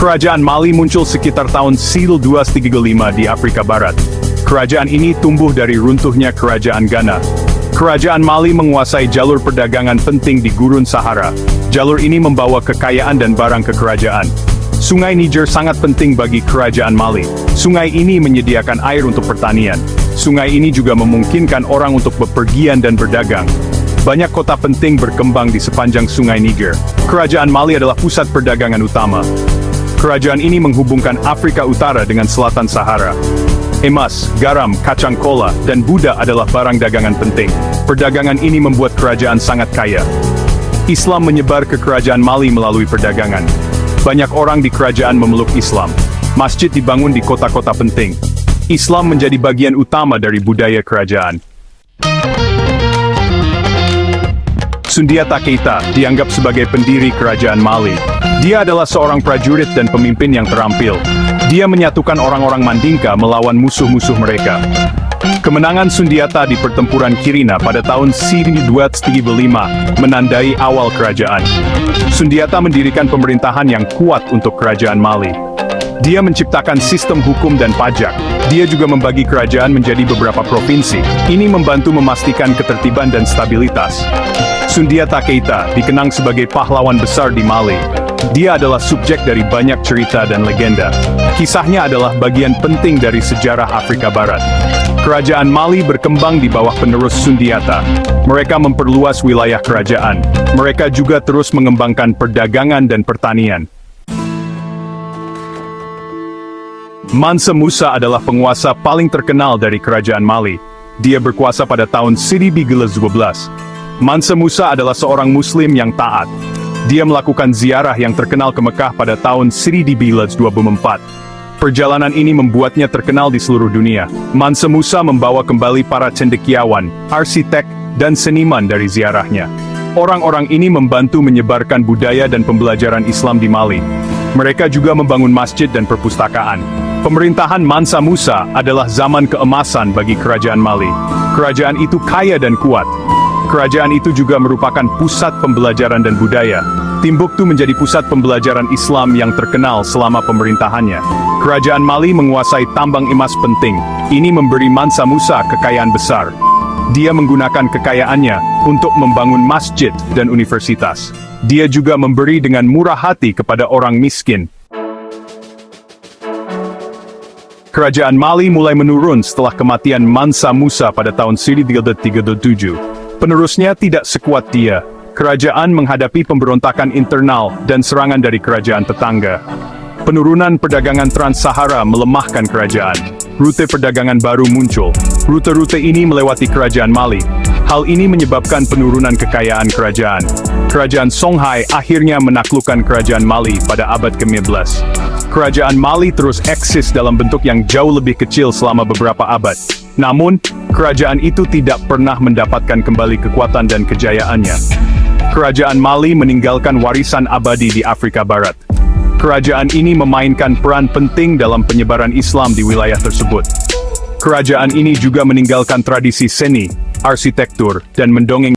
Kerajaan Mali muncul sekitar tahun 1235 di Afrika Barat. Kerajaan ini tumbuh dari runtuhnya Kerajaan Ghana. Kerajaan Mali menguasai jalur perdagangan penting di Gurun Sahara. Jalur ini membawa kekayaan dan barang ke kerajaan. Sungai Niger sangat penting bagi Kerajaan Mali. Sungai ini menyediakan air untuk pertanian. Sungai ini juga memungkinkan orang untuk bepergian dan berdagang. Banyak kota penting berkembang di sepanjang Sungai Niger. Kerajaan Mali adalah pusat perdagangan utama. Kerajaan ini menghubungkan Afrika Utara dengan Selatan Sahara. Emas, garam, kacang kola, dan Buddha adalah barang dagangan penting. Perdagangan ini membuat kerajaan sangat kaya. Islam menyebar ke Kerajaan Mali melalui perdagangan. Banyak orang di kerajaan memeluk Islam. Masjid dibangun di kota-kota penting. Islam menjadi bagian utama dari budaya kerajaan. Sundiata Keita dianggap sebagai pendiri Kerajaan Mali. Dia adalah seorang prajurit dan pemimpin yang terampil. Dia menyatukan orang-orang Mandinka melawan musuh-musuh mereka. Kemenangan Sundiata di pertempuran Kirina pada tahun 1235 menandai awal kerajaan. Sundiata mendirikan pemerintahan yang kuat untuk Kerajaan Mali. Dia menciptakan sistem hukum dan pajak. Dia juga membagi kerajaan menjadi beberapa provinsi. Ini membantu memastikan ketertiban dan stabilitas. Sundiata Keita dikenang sebagai pahlawan besar di Mali. Dia adalah subjek dari banyak cerita dan legenda. Kisahnya adalah bagian penting dari sejarah Afrika Barat. Kerajaan Mali berkembang di bawah penerus Sundiata. Mereka memperluas wilayah kerajaan. Mereka juga terus mengembangkan perdagangan dan pertanian. Mansa Musa adalah penguasa paling terkenal dari Kerajaan Mali. Dia berkuasa pada tahun 1212. Mansa Musa adalah seorang Muslim yang taat. Dia melakukan ziarah yang terkenal ke Mekah pada tahun 1224. Perjalanan ini membuatnya terkenal di seluruh dunia. Mansa Musa membawa kembali para cendekiawan, arsitek, dan seniman dari ziarahnya. Orang-orang ini membantu menyebarkan budaya dan pembelajaran Islam di Mali. Mereka juga membangun masjid dan perpustakaan. Pemerintahan Mansa Musa adalah zaman keemasan bagi Kerajaan Mali. Kerajaan itu kaya dan kuat. Kerajaan itu juga merupakan pusat pembelajaran dan budaya. Timbuktu menjadi pusat pembelajaran Islam yang terkenal selama pemerintahannya. Kerajaan Mali menguasai tambang emas penting. Ini memberi Mansa Musa kekayaan besar. Dia menggunakan kekayaannya untuk membangun masjid dan universitas. Dia juga memberi dengan murah hati kepada orang miskin. Kerajaan Mali mulai menurun setelah kematian Mansa Musa pada tahun 1337. Penerusnya tidak sekuat dia. Kerajaan menghadapi pemberontakan internal dan serangan dari kerajaan tetangga. Penurunan perdagangan Trans-Sahara melemahkan kerajaan. Rute perdagangan baru muncul. Rute-rute ini melewati Kerajaan Mali. Hal ini menyebabkan penurunan kekayaan kerajaan. Kerajaan Songhai akhirnya menaklukkan Kerajaan Mali pada abad ke-15. Kerajaan Mali terus eksis dalam bentuk yang jauh lebih kecil selama beberapa abad. Namun, kerajaan itu tidak pernah mendapatkan kembali kekuatan dan kejayaannya. Kerajaan Mali meninggalkan warisan abadi di Afrika Barat. Kerajaan ini memainkan peran penting dalam penyebaran Islam di wilayah tersebut. Kerajaan ini juga meninggalkan tradisi seni, arsitektur, dan mendongeng